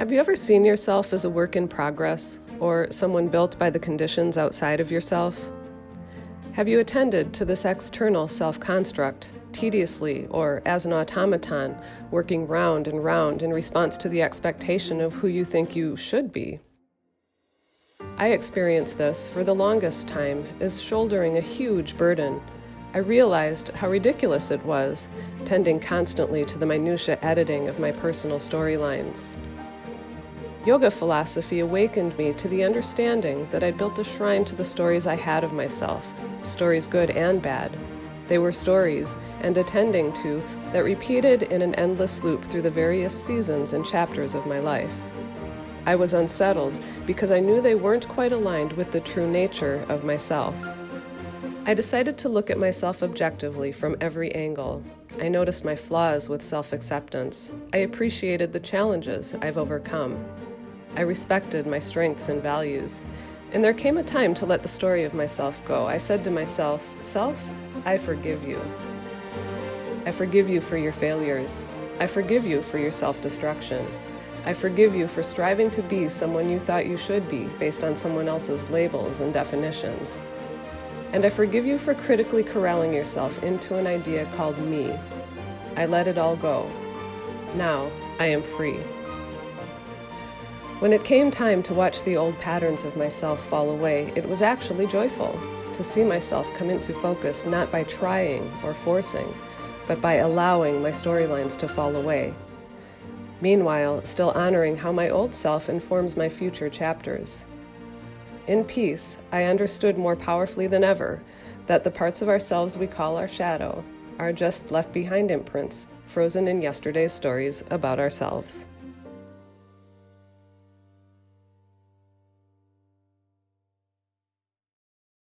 Have you ever seen yourself as a work in progress, or someone built by the conditions outside of yourself? Have you attended to this external self-construct, tediously or as an automaton, working round and round in response to the expectation of who you think you should be? I experienced this for the longest time as shouldering a huge burden. I realized how ridiculous it was, tending constantly to the minutiae editing of my personal storylines. Yoga philosophy awakened me to the understanding that I'd built a shrine to the stories I had of myself, stories good and bad. They were stories, and attending to, that repeated in an endless loop through the various seasons and chapters of my life. I was unsettled because I knew they weren't quite aligned with the true nature of myself. I decided to look at myself objectively from every angle. I noticed my flaws with self-acceptance. I appreciated the challenges I've overcome. I respected my strengths and values. And there came a time to let the story of myself go. I said to myself, "Self, I forgive you. I forgive you for your failures. I forgive you for your self-destruction. I forgive you for striving to be someone you thought you should be based on someone else's labels and definitions. And I forgive you for critically corralling yourself into an idea called me. I let it all go. Now I am free." When it came time to watch the old patterns of myself fall away, it was actually joyful to see myself come into focus not by trying or forcing, but by allowing my storylines to fall away. Meanwhile, still honoring how my old self informs my future chapters. In peace, I understood more powerfully than ever that the parts of ourselves we call our shadow are just left behind imprints, frozen in yesterday's stories about ourselves.